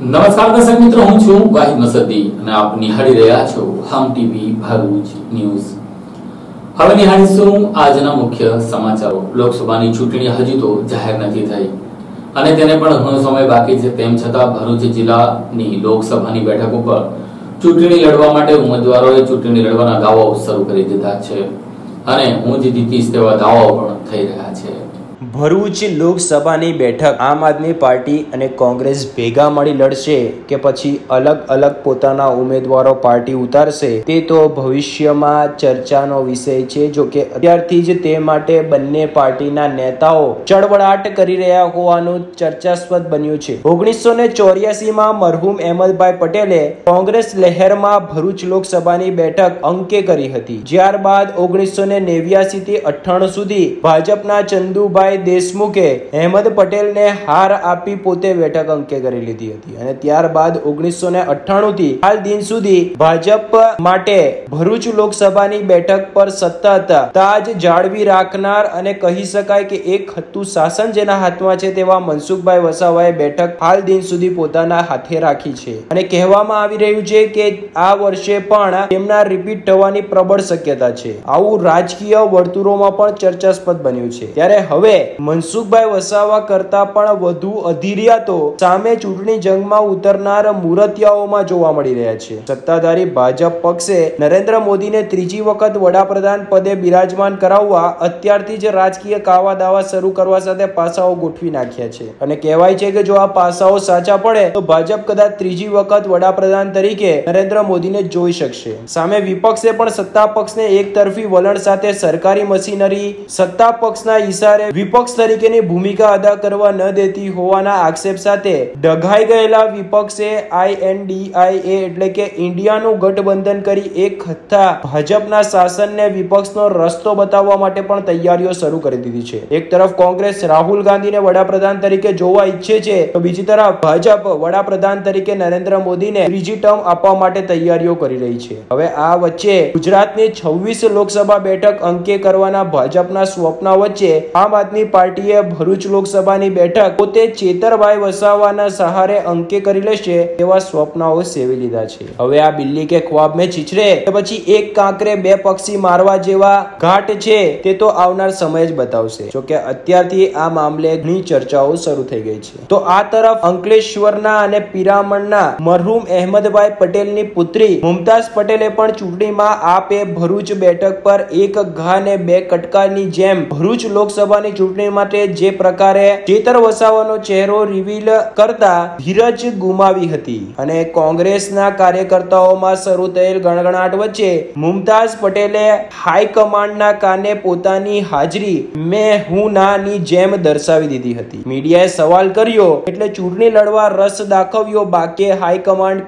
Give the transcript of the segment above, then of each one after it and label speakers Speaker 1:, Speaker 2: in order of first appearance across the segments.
Speaker 1: નમસ્કાર દર્શક મિત્રો, હું છું વાહિદ મસદી અને આપ નિહાળી રહ્યા છો હમ ટીવી ભરૂચ ન્યૂઝ। હવે નિહાળીશું આજના મુખ્ય સમાચારો। લોકસભાની ચૂંટણી હજુ તો જાહેર નથી થઈ અને તેને પણ ઘણો સમય બાકી છે। તેમ છતાં ભરૂચ જિલ્લાની લોકસભાની બેઠક ઉપર ચૂંટણી લડવા માટે ઉમેદવારોએ ચૂંટણી લડવાના દાવાઓ શરૂ કરી દીધા છે અને હું જ જીતીશ તેવા દાવાઓ પણ થઈ રહ્યા છે।
Speaker 2: ભરૂચ લોકસભાની બેઠક આમ આદમી પાર્ટી અને કોંગ્રેસ ભેગા મળી લડશે કે પછી અલગ અલગ પોતાના ઉમેદવારો પાર્ટી ઉતારશે તે તો ભવિષ્યમાં ચર્ચાનો વિષય છે। જો કે અત્યારથી જ તે માટે બંને પાર્ટીના નેતાઓ ચળવળાટ કરી રહ્યા હોવાનું ચર્ચાસ્પદ બન્યું છે। 1984માં મરહુમ અહેમદભાઈ પટેલે કોંગ્રેસ લહેરમાં ભરૂચ લોકસભાની બેઠક અંકે કરી હતી। ત્યારબાદ 1989 થી 98 સુધી ભાજપના ચંદુભાઈ દેશમુખે અહેમદ પટેલને હાર આપી પોતે બેઠક અંકે કરી લીધી હતી અને ત્યારબાદ 1998 થી હાલ દિન સુધી ભાજપ માટે ભરૂચ લોકસભાની બેઠક પર સતત તાજ જાળવી રાખનાર અને કહી શકાય કે એક હતું શાસન જેના હાથમાં છે તેવા મનસુખભાઈ વસાવાએ બેઠક હાલ દિન સુધી પોતાના હાથે રાખી છે અને કહેવામાં આવી રહ્યું છે કે આ વર્ષે પણ તેમના રિપીટ થવાની પ્રબળ શક્યતા છે। આવું રાજકીય વર્તુળોમાં પણ ચર્ચાસ્પદ બન્યું છે। ત્યારે હવે મનસુખભાઈ વસાવા કરતા પણ વધુ અધીરિયાતો સામે ચૂંટણી જંગમાં ઉતરનાર મૂર્તિયાઓમાં જોવા મળી રહ્યા છે। સત્તાધારી ભાજપ પક્ષે નરેન્દ્ર મોદીને ત્રીજી વખત વડાપ્રધાન પદે બિરાજમાન કરાવવા અત્યારથી જ રાજકીય કાવા દાવા શરૂ કરવા સાથે પાસાઓ ગોઠવી નાખ્યા છે અને કહેવાય છે કે જો આ પાસાઓ સાચા પડે તો ભાજપ કદાચ ત્રીજી વખત વડાપ્રધાન તરીકે નરેન્દ્ર મોદીને જોઈ શકશે। સામે વિપક્ષે પણ સત્તા પક્ષને એક તરફી વલણ સાથે સરકારી મશીનરી સત્તા પક્ષના ઈશારે વિપક્ષ તરીકેની ભૂમિકા અદા કરવા ન દેતી હોવાના આક્ષેપ સાથે ડઘાઈ ગયેલા વિપક્ષે INDIA એટલે કે ઇન્ડિયાનું ગઠબંધન કરી એક હથા ભાજપના શાસનને વિપક્ષનો રસ્તો બતાવવા માટે પણ તૈયારીઓ શરૂ કરી દીધી છે। એક તરફ કોંગ્રેસ રાહુલ ગાંધીને વડાપ્રધાન તરીકે જોવા ઈચ્છે છે તો બીજી તરફ ભાજપ વડાપ્રધાન તરીકે નરેન્દ્ર મોદીને ત્રીજી ટર્મ આપવા માટે તૈયારીઓ કરી રહી છે। હવે આ વચ્ચે ગુજરાતની 26 લોકસભા બેઠક અંકે કરવાના ભાજપના સ્વપ્ન વચ્ચે આમ આદમી પાર્ટીએ ભરૂચ લોકસભાની બેઠક પોતે ચેતરભાઈ વસાવાના સહારે અંકે કરી લેશે તેવા સ્વપ્નાઓ સેવી લીધા છે। હવે આ બિલ્લી કે ખ્વાબ મેં છીછરે કે પછી એક કાંકરે બે પક્ષી મારવા જેવા ઘાટ છે તે તો આવનાર સમય જ બતાવશે। જો કે અત્યારથી આ મામલે ઘણી ચર્ચાઓ શરૂ થઈ ગઈ છે। તો આ તરફ અંકલેશ્વરના અને પિરામણના મરહુમ અહેમદભાઈ પટેલની પુત્રી મુમતાઝ પટેલે પણ ચૂંટણીમાં આપે ભરૂચ બેઠક પર એક ઘા ને બે કટકાની જેમ ભરૂચ લોકસભાની ચૂંટણી માટે જે પ્રકારે ચેતર વસાવાનો ચહેરો રિવીલ કરતા ધીરજ ગુમાવી હતી અને કોંગ્રેસના કાર્યકર્તાઓમાં શરૂ થયેલ ગણગણાટ વચ્ચે મુમતાઝ પટેલે હાઈકમાન્ડના કાને પોતાની હાજરી મેં હું ના ની જેમ દર્શાવી દીધી હતી। મીડિયાએ સવાલ કર્યો એટલે ચૂંટણી લડવા રસ દાખવ્યો બાકી હાઈકમાન્ડ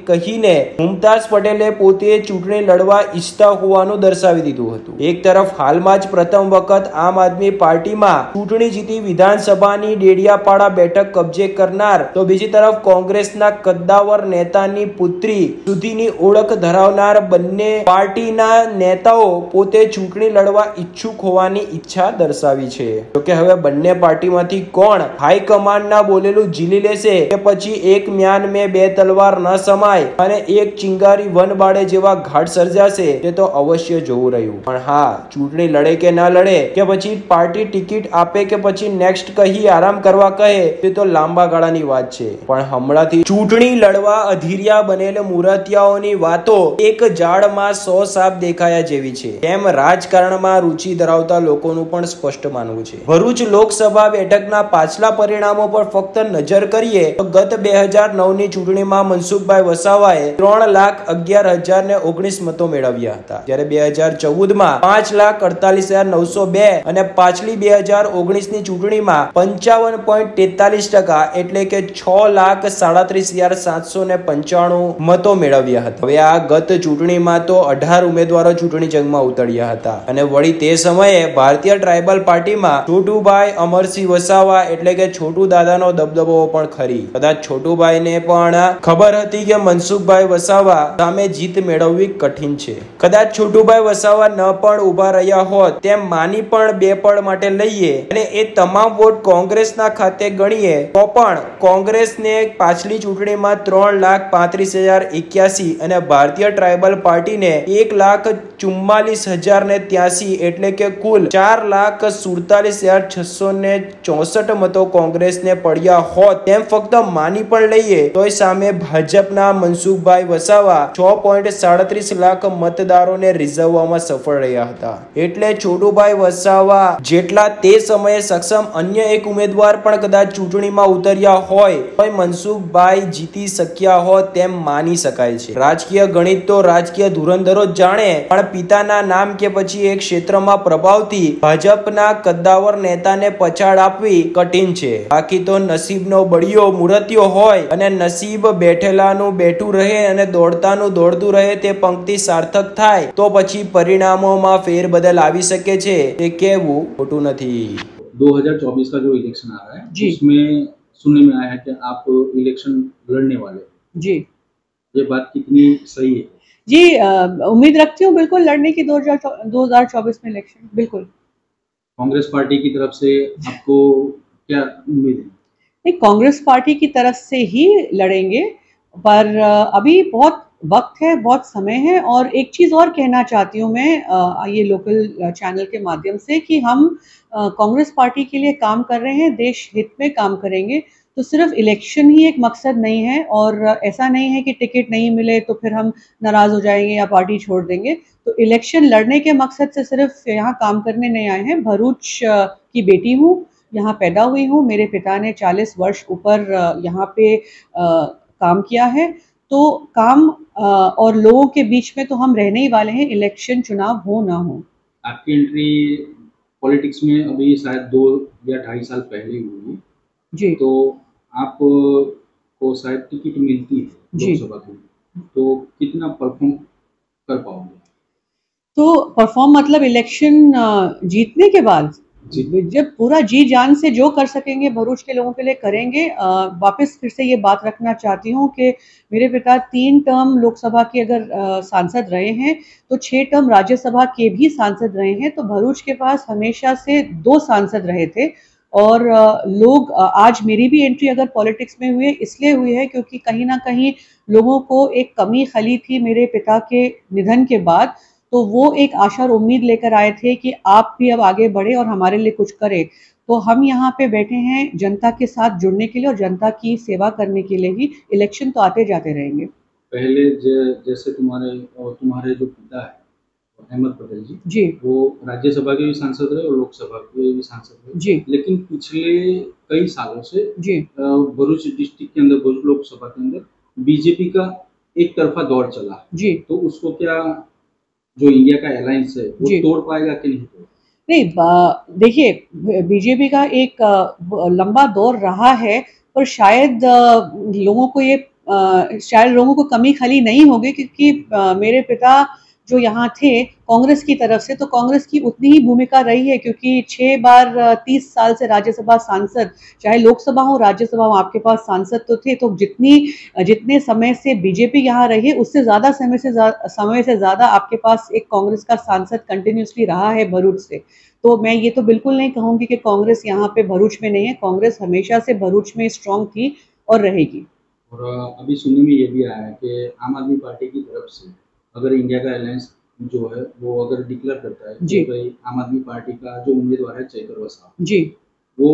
Speaker 2: કહીને મુમતાઝ પટેલે પોતે ચૂંટણી લડવા ઈચ્છતા હોવાનું દર્શાવી દીધું હતું। એક તરફ હાલમાં જ પ્રથમ વખત આમ આદમી પાર્ટીમાં ચૂંટણી જીતી વિધાનસભાની ડેડિયાપાડા બેઠક કબજે કરનાર તો બીજી તરફ કોંગ્રેસના કદ્દાવર નેતાની પુત્રી સુધીની ઓળખ ધરાવનાર બંને પાર્ટીના નેતાઓ પોતે ચૂંટણી લડવા ઈચ્છુક હોવાની ઈચ્છા દર્શાવી છે। જોકે હવે બંને પાર્ટીમાંથી કોણ હાઈકમાન્ડના બોલેલું ઝીલી લેશે કે પછી એક મ્યાન મેં બે તલવાર ન સમાય અને એક ચિંગારી વન બાળે જેવા ઘાટ સર્જાશે તે તો અવશ્ય જોવું રહ્યું। પણ હા, ચૂંટણી લડે કે ના લડે કે પછી પાર્ટી ટિકિટ આપે કે પછી નેક્સ્ટ કહી આરામ કરવા કહે તે તો લાંબા ગાળાની વાત છે। પણ હમણાંથી ચૂંટણી લડવા અધીરિયા બનેલ મૂર્તિયાઓની વાતો એક ઝાડમાં 100 સાપ દેખાયા જેવી છે તેમ રાજકારણમાં રુચિ ધરાવતા લોકોનું પણ સ્પષ્ટ માનવું છે। ભરૂચ લોકસભા બેઠકના પાછલા પરિણામો પર ફક્ત નજર કરીએ તો ગત 2009ની ચૂંટણીમાં મનસુખભાઈ વસાવાએ 3,11,019 મતો મેળવ્યા હતા જ્યારે 2014માં 5,48,902 અને પાછલી 2019ની ચૂંટણીમાં 55.43% એટલે કે 6,37,795 મતો મેળવ્યા હતા। હવે આ ગત ચૂંટણીમાં તો 18 ઉમેદવારો ચૂંટણી જંગમાં ઉતર્યા હતા અને વળી તે સમયે ભારતીય ટ્રાઇબલ પાર્ટીમાં છોટુભાઈ અમરસિંહ વસાવા એટલે કે છોટુ દાદાનો દબદબો પણ ખરી। કદાચ છોટુભાઈને પણ ખબર હતી કે મનસુખભાઈ વસાવા સામે જીત મેળવવી કઠિન છે। કદાચ છોટુભાઈ વસાવા ન પણ ઉભા રહ્યા હોત તેમ માની પણ બે પળ માટે લઈએ લઈએ અને એ તમામ વોટ કોંગ્રેસના ખાતે ગણીએ તો પણ કોંગ્રેસને પાછલી ચૂંટણીમાં 3,35,081 અને ભારતીય ટ્રાઇબલ પાર્ટીને 1,44,083 એટલે કે કુલ 4,47,664 મતો કોંગ્રેસને પડ્યા હોત તેમ ફક્ત માની પણ લઈએ તો સામે ભાજપના મનસુખભાઈ વસાવા 6.37 લાખ મતદારોને રીઝવવામાં સફળ રહ્યા હતા. એટલે છોટુભાઈ વસાવા જેટલા તે સમયે સક્ષમ અન્ય એક ઉમેદવાર પણ કદાચ ચૂંટણીમાં ઉતર્યા હોય તો મનસુખભાઈ જીતી શક્યા હોત તેમ માની શકાય છે. રાજકીય ગણિત તો રાજકીય ધુરંધરો જાણે, પણ પિતાના નામ કે પછી એક ક્ષેત્રમાં પ્રભાવથી ભાજપના કદ્દાવર નેતાને પછાડ આપવી કઠિન છે. બાકી તો નસીબનો બળિયો મૂર્તિયો હોય અને નસીબ બેઠેલાનું બેઠું રહે અને દોડતાનું દોડતું રહે તે પંક્તિ સાર્થક થાય તો પછી પરિણામોમાં फेरबदल आ सके छे ये कहवू खोटू नहीं.
Speaker 3: 2024 का जो इलेक्शन आ रहा है उसमें सुनने में आया है कि आप इलेक्शन लड़ने वाले.
Speaker 4: जी,
Speaker 3: ये बात कितनी सही है?
Speaker 4: जी, उम्मीद रखती हूँ बिल्कुल लड़ने की 2024 में इलेक्शन. बिल्कुल.
Speaker 3: कांग्रेस पार्टी की तरफ से आपको क्या उम्मीद है?
Speaker 4: नहीं, कांग्रेस पार्टी की तरफ से ही लड़ेंगे, पर अभी बहुत वक्त है, बहुत समय है. और एक चीज़ और कहना चाहती हूँ मैं ये लोकल चैनल के माध्यम से कि हम कांग्रेस पार्टी के लिए काम कर रहे हैं, देश हित में काम करेंगे. तो सिर्फ इलेक्शन ही एक मकसद नहीं है और ऐसा नहीं है कि टिकट नहीं मिले तो फिर हम नाराज़ हो जाएंगे या पार्टी छोड़ देंगे. तो इलेक्शन लड़ने के मकसद से सिर्फ यहाँ काम करने नहीं आए हैं. भरूच की बेटी हूँ, यहाँ पैदा हुई हूँ. मेरे पिता ने 40 वर्ष ऊपर यहाँ पे काम किया है. तो काम और लोगों के बीच में तो हम रहने ही वाले हैं, इलेक्शन चुनाव हो ना हो.
Speaker 3: आपकी एंट्री पॉलिटिक्स में अभी शायद 2 या 2.5 साल पहले हुई है.
Speaker 4: जी.
Speaker 3: तो आप को शायद टिकट मिलती है लोकसभा की, तो कितना परफॉर्म कर पाओगे?
Speaker 4: तो परफॉर्म मतलब इलेक्शन जीतने के बाद जब पूरा जी जान से जो कर सकेंगे भरूच के लोगों के लिए करेंगे. वापस फिर से ये बात रखना चाहती हूँ कि मेरे पिता 3 टर्म लोकसभा के अगर सांसद रहे हैं तो 6 टर्म राज्यसभा के भी सांसद रहे हैं. तो भरूच के पास हमेशा से 2 सांसद रहे थे. और लोग आज मेरी भी एंट्री अगर पॉलिटिक्स में हुई है इसलिए हुई है क्योंकि कहीं ना कहीं लोगों को एक कमी खली थी मेरे पिता के निधन के बाद. तो वो एक आशा और उम्मीद लेकर आए थे कि आप भी अब आगे बढ़े और हमारे लिए कुछ करें. तो हम यहाँ पे बैठे हैं जनता के साथ जुड़ने के लिए और जनता की सेवा करने के लिए ही. इलेक्शन तो आते जाते रहेंगे.
Speaker 3: पहले जैसे तुम्हारे जो पिता है अहमद पटेल जी, वो राज्यसभा के भी सांसद रहे और लोकसभा के भी सांसद रहे
Speaker 4: जी.
Speaker 3: लेकिन पिछले कई सालों से
Speaker 4: जी
Speaker 3: भरूच डिस्ट्रिक्ट के अंदर, भरूच लोकसभा के अंदर बीजेपी का एक तरफा दौर चला
Speaker 4: जी.
Speaker 3: तो उसको क्या जो इंडिया का अलायंस है वो तोड़ पाएगा कि नहीं?
Speaker 4: नहीं, देखिए बीजेपी का एक लंबा दौर रहा है पर शायद लोगों को कमी खली नहीं होगी क्योंकि मेरे पिता जो यहाँ थे कांग्रेस की तरफ से, तो कांग्रेस की उतनी ही भूमिका रही है क्योंकि 6 बार 30 साल से राज्यसभा सांसद, चाहे लोकसभा हो राज्यसभा हो, आपके पास सांसद तो थे. तो जितने समय से बीजेपी यहाँ रही है उससे ज़्यादा समय से ज़्यादा आपके पास एक कांग्रेस का सांसद कंटिन्यूसली रहा है भरूच से. तो मैं ये तो बिल्कुल नहीं कहूँगी कि कांग्रेस यहाँ पे भरूच में नहीं है. कांग्रेस हमेशा से भरूच में स्ट्रॉन्ग थी और रहेगी.
Speaker 3: और अभी सुनने में ये भी आया है कि आम आदमी पार्टी की तरफ से अगर इंडिया का अलायंस जो है वो अगर डिक्लेयर करता है
Speaker 4: जी.
Speaker 3: तो भाई आम आदमी पार्टी का जो उम्मीदवार है चैतर वसावा
Speaker 4: जी,
Speaker 3: वो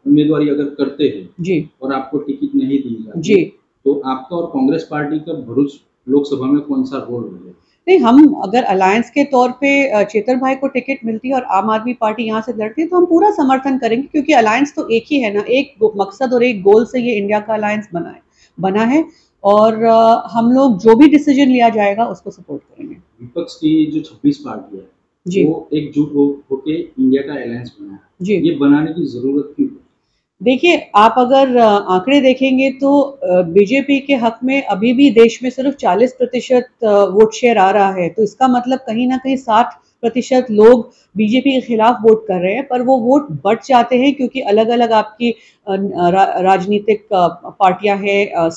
Speaker 3: उम्मीदवारी अगर करते हैं
Speaker 4: जी
Speaker 3: और आपको टिकट नहीं दी जाती
Speaker 4: जी,
Speaker 3: तो आपका और कांग्रेस पार्टी का भरूच लोकसभा में कौन सा रोल रहेगा?
Speaker 4: नहीं, हम अगर अलायंस के तौर पे चेतर भाई को टिकट मिलती है और आम आदमी पार्टी यहाँ से लड़ती है तो हम पूरा समर्थन करेंगे क्योंकि अलायंस तो एक ही है ना. एक मकसद और एक गोल से ये इंडिया का अलायंस बना है और हम लोग जो भी डिसीजन लिया जाएगा उसको सपोर्ट करेंगे.
Speaker 3: विपक्ष की जो 26 पार्टी है
Speaker 4: जी.
Speaker 3: वो एकजुट होके इंडिया का अलायंस बना
Speaker 4: जी.
Speaker 3: ये बनाने की जरूरत क्यों?
Speaker 4: देखिए, आप अगर आंकड़े देखेंगे तो बीजेपी के हक में अभी भी देश में सिर्फ 40% वोट शेयर आ रहा है. तो इसका मतलब कहीं ना कहीं 60% लोग बीजेपी के खिलाफ वोट कर रहे हैं. पर वो वोट बढ़ जाते हैं क्योंकि अलग अलग आपकी राजनीतिक पार्टियां हैं,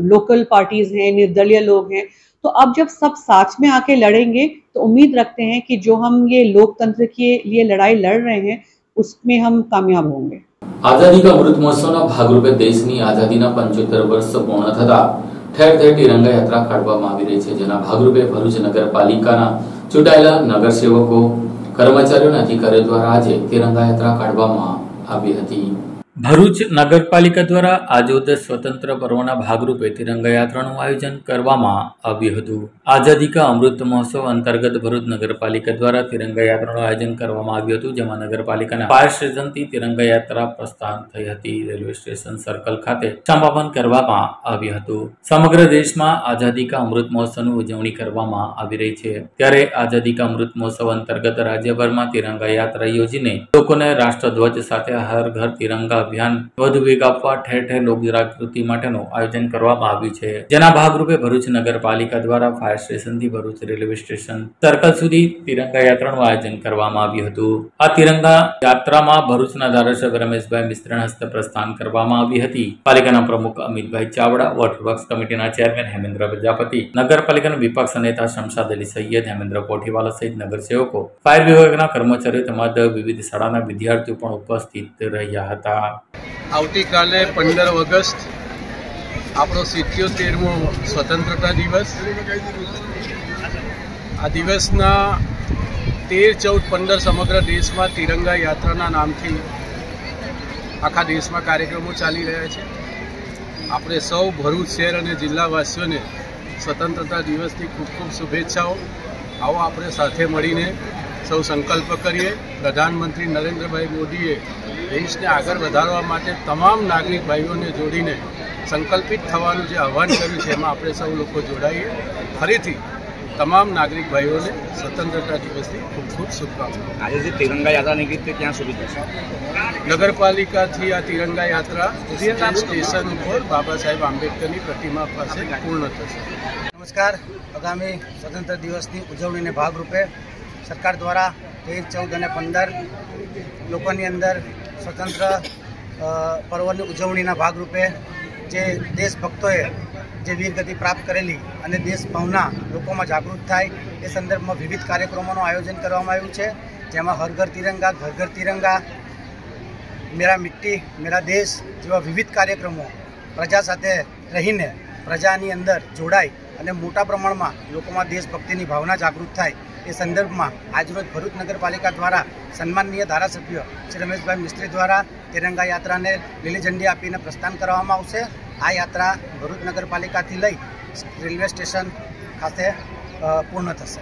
Speaker 4: लोकल पार्टीज हैं, निर्दलीय लोग हैं. तो अब जब सब साथ में आके लड़ेंगे तो उम्मीद रखते हैं कि जो हम ये लोकतंत्र के लिए लड़ाई लड़ रहे हैं उसमें हम कामयाब होंगे।
Speaker 1: आजादी का अमृत महोत्सवના ભાગરૂપે દેશની આઝાદીના 75 વર્ષ પૂર્ણ થતા ઠેર ઠેર તિરંગા યાત્રા કાઢવામાં આવી રહી છે, જેના ભાગરૂપે ભરૂચ નગરપાલિકાના ચૂંટાયેલા નગરસેવકો, કર્મચારીઓ અને અધિકારીઓ દ્વારા આજે તિરંગા યાત્રા કાઢવામાં આવી હતી। ભરૂચ નગરપાલિકા દ્વારા આજોદ સ્વતંત્ર પર્વના ભાગરૂપે તિરંગા યાત્રાનું આયોજન કરવામાં આવ્યું હતું। આઝાદી કા અમૃત મહોત્સવ અંતર્ગત ભરૂચ નગરપાલિકા દ્વારા તિરંગા યાત્રાનું આયોજન કરવામાં આવ્યું હતું, જેમાં નગરપાલિકાના ફાયર સ્ટેશનથી તિરંગા યાત્રા પ્રસ્થાન થઈ હતી। રેલવે સ્ટેશન સર્કલ ખાતે સમાપન કરવામાં આવ્યું હતું। સમગ્ર દેશમાં આઝાદી કા અમૃત મહોત્સવની ઉજવણી કરવામાં આવી રહી છે, ત્યારે આઝાદી કા અમૃત મહોત્સવ અંતર્ગત રાજ્યભરમાં તિરંગા યાત્રા યોજીને લોકોને રાષ્ટ્રધ્વજ સાથે હર ઘર તિરંગા અભિયાન વધુ વેગ આપવા ઠેર ઠેર લોક જાગૃતિ માટેનું આયોજન કરવામાં આવ્યું છે, જેના ભાગરૂપે ભરૂચ નગરપાલિકા દ્વારા ફાયર સ્ટેશનથી ભરૂચ રેલવે સ્ટેશન સર્કલ સુધી તિરંગા યાત્રાનું આયોજન કરવામાં આવ્યું હતું। આ તિરંગા યાત્રામાં ભરૂચના ધારાસભ્ય રમેશભાઈ મિસ્ત્રીના હસ્તે પ્રસ્થાન કરવામાં આવી હતી। પાલિકાના પ્રમુખ અમિતભાઈ ચાવડા, વોટર વર્ક્સ કમિટીના ચેરમેન હેમેન્દ્ર પ્રજાપતિ, નગરપાલિકાના વિપક્ષ નેતા શમશાદ અલી સૈયદ, હેમેન્દ્ર કોઠીવાલા સહિત નગરસેવકો, ફાયર વિભાગના કર્મચારીઓ તેમજ વિવિધ શાળાના વિદ્યાર્થીઓ પણ ઉપસ્થિત રહ્યા હતા।
Speaker 5: આવતીકાલે 15 ઓગસ્ટ આપણો 77મો સ્વતંત્રતા દિવસ। આ દિવસના 13, 14, 15 સમગ્ર દેશમાં તિરંગા યાત્રાના નામથી આખા દેશમાં કાર્યક્રમો ચાલી રહ્યા છે। આપણે સૌ ભરૂચ શહેર અને જિલ્લાવાસીઓને સ્વતંત્રતા દિવસની ખૂબ ખૂબ શુભેચ્છાઓ। આવો આપણે સાથે મળીને સૌ સંકલ્પ કરીએ। પ્રધાનમંત્રી નરેન્દ્રભાઈ મોદીએ દેશને આગળ વધારવા માટે તમામ નાગરિક ભાઈઓને જોડીને સંકલ્પિત થવાનું જે આહવાન કર્યું છે, એમાં આપણે સૌ લોકો જોડાઈએ। ફરીથી તમામ નાગરિક ભાઈઓને સ્વતંત્રતા દિવસની ખૂબ ખૂબ શુભકામનાઓ।
Speaker 6: આજે જે તિરંગા યાત્રા નીકળી તે ક્યાં સુધી જશે?
Speaker 5: નગરપાલિકાથી આ તિરંગા યાત્રા સ્ટેશન ઉપર બાબા સાહેબ આંબેડકરની પ્રતિમા પાસે પૂર્ણ થશે।
Speaker 7: નમસ્કાર। આગામી સ્વતંત્ર દિવસની ઉજવણીને ભાગરૂપે સરકાર દ્વારા 13, 14 અને 15 લોકોની અંદર સ્વતંત્ર પર્વની ઉજવણીના ભાગરૂપે જે દેશભક્તોએ જે વીરગતિ પ્રાપ્ત કરેલી અને દેશ ભાવના લોકોમાં જાગૃત થાય એ સંદર્ભમાં વિવિધ કાર્યક્રમોનું આયોજન કરવામાં આવ્યું છે, જેમાં હર ઘર તિરંગા, ઘર ઘર તિરંગા, મેરા મિટ્ટી મેરા દેશ જેવા વિવિધ કાર્યક્રમો પ્રજા સાથે રહીને પ્રજાની અંદર જોડાય અને મોટા પ્રમાણમાં લોકોમાં દેશભક્તિની ભાવના જાગૃત થાય એ સંદર્ભમાં આજરોજ ભરૂચ નગરપાલિકા દ્વારા સન્માનનીય ધારાસભ્ય શ્રી રમેશભાઈ મિસ્ત્રી દ્વારા તિરંગા યાત્રાને લીલી ઝંડી આપીને પ્રસ્થાન કરવામાં આવશે। આ યાત્રા ભરૂચ નગરપાલિકાથી લઈ રેલવે સ્ટેશન ખાતે પૂર્ણ થશે।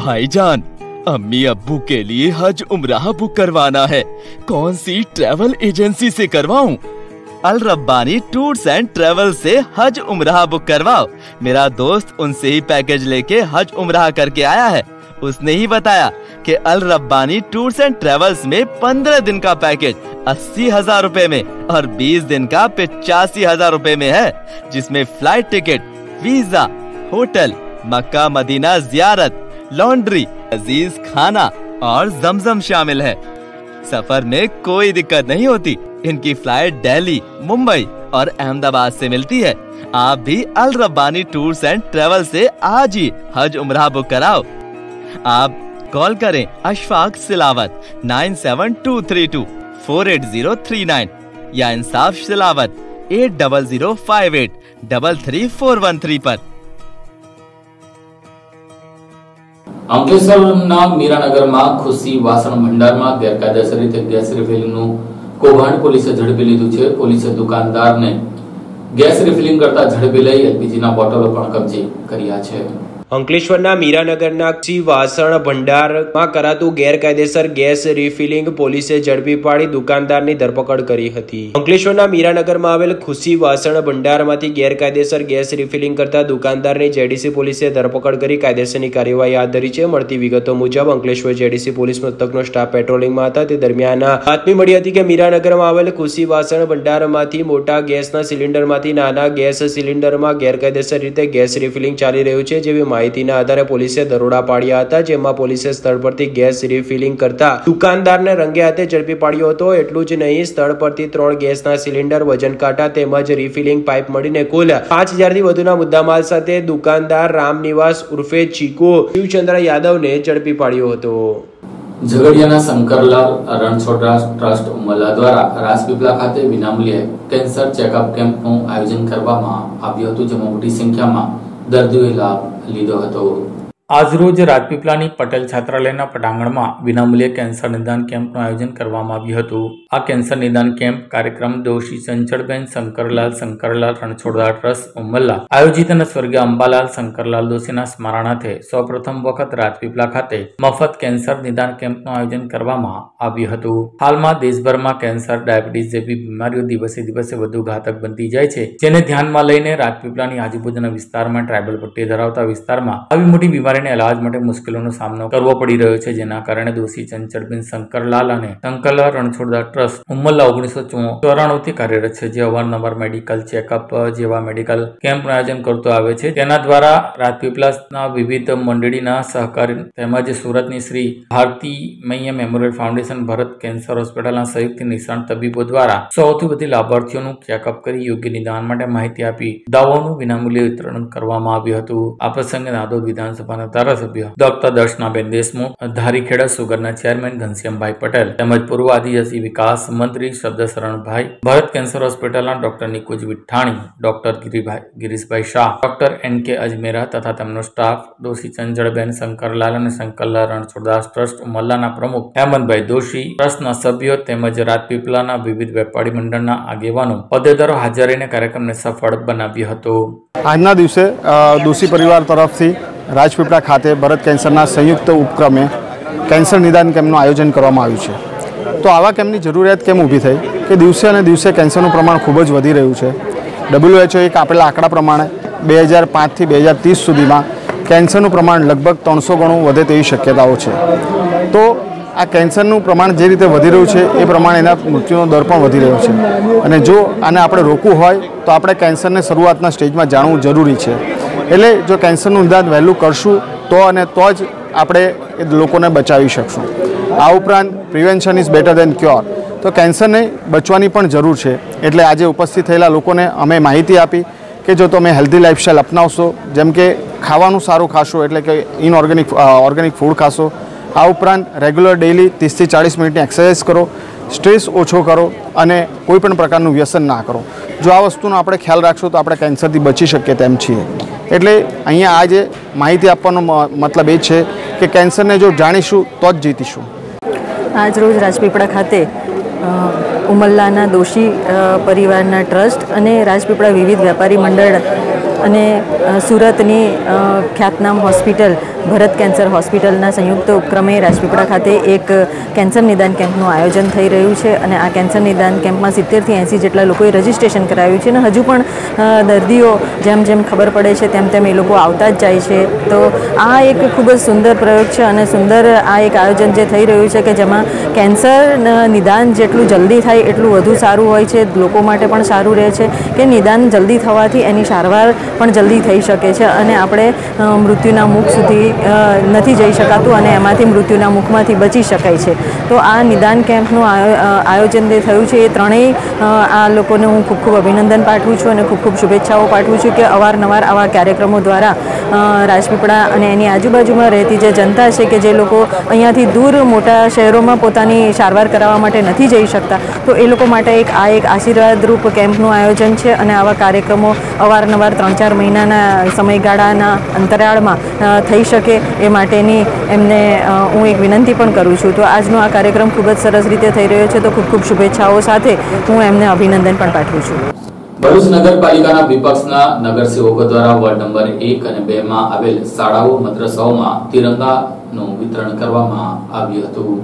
Speaker 8: भाईजान, अम्मी अब्बू के लिए हज उम्राह बुक करवाना है। कौन सी ट्रैवल एजेंसी से करवाऊं? अल रब्बानी टूर्स एंड ट्रेवल से हज उम्राह बुक करवाओ। मेरा दोस्त उनसे ही पैकेज लेके हज उम्राह करके आया है। उसने ही बताया कि अल रब्बानी टूर्स एंड ट्रेवल्स में 15 दिन का पैकेज 80,000 रुपए में और 20 दिन का 85,000 रुपए में है, जिसमें flight ticket, visa, hotel, Makkah Madina जियारत, लॉन्ड्री, अजीज खाना और जमजम शामिल है। सफर में कोई दिक्कत नहीं होती। इनकी फ्लाइट दिल्ली, मुंबई और अहमदाबाद से मिलती है। आप भी अल रब्बानी टूर्स एंड ट्रेवल से आज ही हज उम्रा बुक कराओ। आप कॉल करें अशफाक सिलावत 9723248039 या इंसाफ सिलावत 8005833413 पर।
Speaker 1: અંકલેશ્વરના મીરાનગરમાં ખુશી વાસણ ભંડારમાં ગેરકાયદેસર રીતે ગેસ રિફિલિંગનું કૌભાંડ પોલીસે ઝડપી લીધું છે। પોલીસે દુકાનદારને ગેસ રિફિલિંગ કરતા ઝડપી લઈ એલપીજીના બોટલો પણ કબજે કર્યા છે।
Speaker 2: અંકલેશ્વરના મીરાનગરના ખુશી વાસણ ભંડારમાં કરાતું ગેરકાયદેસર ગેસ રિફિલિંગ પોલીસે ઝડપી પાડી દુકાનદારની ધરપકડ કરી હતી। અંકલેશ્વરના મીરાનગરમાં આવેલ ખુશી વાસણ ભંડારમાંથી ગેરકાયદેસર ગેસ રિફિલિંગ કરતા દુકાનદારની જેડીસી પોલીસે ધરપકડ કરી કાયદેસરની કાર્યવાહી હાથ ધરી છે। મળતી વિગતો મુજબ અંકલેશ્વર જેડીસી પોલીસ મથકનો સ્ટાફ પેટ્રોલિંગમાં હતા તે દરમિયાન બાતમી મળી હતી કે મીરાનગરમાં આવેલ ખુશી વાસણ ભંડારમાંથી મોટા ગેસના સિલિન્ડરમાંથી નાના ગેસ સિલિન્ડરમાં ગેરકાયદેસર રીતે ગેસ રિફિલિંગ ચાલી રહ્યું છે। જેવી માહિતીના આધારે પોલીસે દરોડા પાડ્યા હતા, જેમાં પોલીસે સ્થળ પરથી ગેસ રિફિલિંગ કરતા દુકાનદારને રંગે હાથે ઝડપી પાડ્યો હતો। એટલું જ નહીં, સ્થળ પરથી 3 ગેસના સિલિન્ડર, વજન કાંટા તેમજ રિફિલિંગ પાઇપ મળીને કુલ 5000 થી વધુના મુદ્દામાલ સાથે દુકાનદાર રામનિવાસ ઉર્ફે ચીકો શિવચંદ્ર યાદવને ઝડપી પાડ્યો હતો।
Speaker 1: ઝઘડિયાના શંકરલાલ રણછોડરા ટ્રસ્ટ ઉમરલા દ્વારા રાજપીપળા ખાતે વિનામૂલ્યે કેન્સર ચેકઅપ કેમ્પનું આયોજન કરવામાં આવ્યું હતું, જેમાં મોટી સંખ્યામાં દર્દીઓએ લાભ લીધો હતો। આજરોજ રાજપીપળાની પટેલ છાત્રાલયના પટાંગણમાં વિનામૂલ્યે કેન્સર નિદાન કેમ્પનું આયોજન કરવામાં આવ્યું હતું। આ કેન્સર નિદાન કેમ્પ કાર્યક્રમ દોશી ચંચળબેન શંકરલાલ રણછોડરા ટ્રસ્ટ ઉમરલા આયોજિત અને સ્વર્ગીય અંબાલાલ શંકરલાલ દોશીના સ્મરણાર્થે સૌપ્રથમ વખત રાજપીપળા ખાતે મફત કેન્સર નિદાન કેમ્પનું આયોજન કરવામાં આવ્યું હતું। હાલમાં દેશભરમાં કેન્સર, ડાયાબિટીસ જેવી બીમારીઓ દિવસે દિવસે વધુ ઘાતક બનતી જાય છે, જેને ધ્યાનમાં લઈને રાજપીપળાની આજુબાજુના વિસ્તારમાં ટ્રાયબલ પટ્ટી ધરાવતા વિસ્તારમાં આવી મોટી બીમારી इलाज માટે મુશ્કેલીનો સામનો કરવો પડી રહ્યો છે, જેના કારણે દોશી ચંચળબેન શંકરલાલ અને શંકરલાલ રણછોડરા ટ્રસ્ટ ઉમરલા 1994 થી કાર્યરત છે, જે અવારનવાર મેડિકલ ચેકઅપ જેવા મેડિકલ કેમ્પનું આયોજન કરતો આવે છે। તેના દ્વારા રાજપીપળાના વિવિધ મંડળીના સહકાર તેમજ સુરતની શ્રી ભારતી મૈયા મેમોરિયલ ફાઉન્ડેશન, ભરત કેન્સર હોસ્પિટલના સંયુક્ત નિષ્ણાત તબીબો દ્વારા સૌથી વધુ લાભાર્થીઓનું ચેકઅપ કરી યોગ્ય નિદાન માટે માહિતી આપી દવાઓનું વિનામૂલ્યે વિતરણ કરવામાં આવ્યું હતું। આ પ્રસંગે નાદોદ વિધાનસભાના ધારાસભ્ય ડોક્ટર દર્શનાબેન દેશમુખ, ધારીખેડા સુગરના ચેરમેન ઘનશ્યામભાઈ પટેલ તેમજ પૂર્વ આદિવાસી વિકાસ મંત્રી શબ્દશરણભાઈ, ભરત કેન્સર હોસ્પિટલના doctor Nikunj Vitthani, doctor Girishbhai Shah, doctor NK Ajmera તથા તેમનો સ્ટાફ, દોશી ચંચળબેન શંકરલાલ અને શંકરલાલ રણછોડદાસ ટ્રસ્ટ ઉમરલાના પ્રમુખ હેમંતભાઈ દોશી, ટ્રસ્ટના સભ્યો તેમજ રાજપીપળાના વિવિધ વેપારી મંડળના આગેવાનો હોદ્દેદારો હાજર રહીને કાર્યક્રમને સફળ બનાવ્યો હતો।
Speaker 9: આજના દિવસે દોશી પરિવાર તરફથી રાજપીપળા ખાતે ભરત કેન્સરના સંયુક્ત ઉપક્રમે કેન્સર નિદાન કેમ્પનું આયોજન કરવામાં આવ્યું છે। તો આવા કેમ્પની જરૂરિયાત કેમ ઊભી થઈ કે દિવસે અને દિવસે કેન્સરનું પ્રમાણ ખૂબ જ વધી રહ્યું છે। WHO એક આપેલા આંકડા પ્રમાણે 2005 થી 2030 સુધીમાં કેન્સરનું પ્રમાણ લગભગ 300 ગણું વધે તેવી શક્યતાઓ છે। તો આ કેન્સરનું પ્રમાણ જે રીતે વધી રહ્યું છે એ પ્રમાણે એના મૃત્યુનો દર પણ વધી રહ્યો છે, અને જો આને આપણે રોકવું હોય તો આપણે કેન્સરને શરૂઆતના સ્ટેજમાં જાણવું જરૂરી છે। એટલે જો કેન્સરનું નિદાન વહેલું કરશું તો જ આપણે એ લોકોને બચાવી શકશું। આ ઉપરાંત prevention is better than cure, તો કેન્સરને બચવાની પણ જરૂર છે। એટલે આજે ઉપસ્થિત થયેલા લોકોને અમે માહિતી આપી કે જો તમે હેલ્ધી લાઇફસ્ટાઇલ અપનાવશો, જેમ કે ખાવાનું સારું ખાશો એટલે કે ઓર્ગેનિક ફૂડ ખાશો, આ ઉપરાંત રેગ્યુલર ડેઇલી 30 થી 40 મિનિટની એક્સરસાઇઝ કરો, સ્ટ્રેસ ઓછો કરો અને કોઈ પણ પ્રકારનું વ્યસન ના કરો। જો આ વસ્તુનો આપણે ખ્યાલ રાખશું તો આપણે કેન્સરથી બચી શકીએ તેમ છીએ। એટલે અહીંયા આજે માહિતી આપવાનો મતલબ એ છે કે કેન્સરને જો જાણીશું તો જ જીતીશું।
Speaker 10: આજ રોજ રાજપીપળા ખાતે ઉમરલાના દોશી પરિવારના ટ્રસ્ટ અને રાજપીપળા વિવિધ વેપારી મંડળ અને સુરતની ખ્યાતનામ હોસ્પિટલ ભરત કેન્સર હોસ્પિટલના સંયુક્ત ઉપક્રમે રાજપીપળા ખાતે એક કેન્સર નિદાન કેમ્પનું આયોજન થઈ રહ્યું છે, અને આ કેન્સર નિદાન કેમ્પમાં 70 થી 80 જેટલા લોકોએ રજીસ્ટ્રેશન કરાવ્યું છે, અને હજુ પણ દર્દીઓ જેમ જેમ ખબર પડે છે તેમ એ લોકો આવતા જ જાય છે। તો આ એક ખૂબ જ સુંદર પ્રયોગ છે અને સુંદર આ એક આયોજન જે થઈ રહ્યું છે કે જેમાં કેન્સર નિદાન જેટલું જલ્દી થાય થાય એટલું વધુ સારું હોય છે, લોકો માટે પણ સારું રહે છે કે નિદાન જલ્દી થવાથી એની સારવાર પણ જલ્દી થઈ શકે છે અને આપણે મૃત્યુના મુખ સુધી નથી જઈ શકાતું અને એમાંથી મૃત્યુના મુખમાંથી બચી શકાય છે. તો આ નિદાન કેમ્પનું આયોજન જે થયું છે એ ત્રણેય આ લોકોને હું ખૂબ ખૂબ અભિનંદન પાઠવું છું અને ખૂબ ખૂબ શુભેચ્છાઓ પાઠવું છું કે અવારનવાર આવા કાર્યક્રમો દ્વારા રાજપીપળા અને એની આજુબાજુમાં રહેતી જે જનતા છે કે જે લોકો અહીંયાથી દૂર મોટા શહેરોમાં પોતાની સારવાર કરાવવા માટે નથી જઈ શકતા, તો એ લોકો માટે એક આશીર્વાદરૂપ કેમ્પનું આયોજન છે અને આવા કાર્યક્રમો અવારનવાર 3-4 મહિનાના સમયગાળાના અંતરાળમાં થઈ શકે એ માટેની એમને હું એક વિનંતી પણ કરું છું. તો આજનો આ કાર્યક્રમ ખૂબ જ સરસ રીતે થઈ રહ્યો છે, તો ખૂબ ખૂબ શુભેચ્છાઓ સાથે હું એમને અભિનંદન પણ પાઠવું છું.
Speaker 1: ભરૂચ નગરપાલિકાના વિપક્ષના નગરસેવકો દ્વારા વોર્ડ નંબર 1 અને 2 માં આવેલ શાળાઓ મદ્રસાઓમાં તિરંગાનું વિતરણ કરવામાં આવ્યું હતું.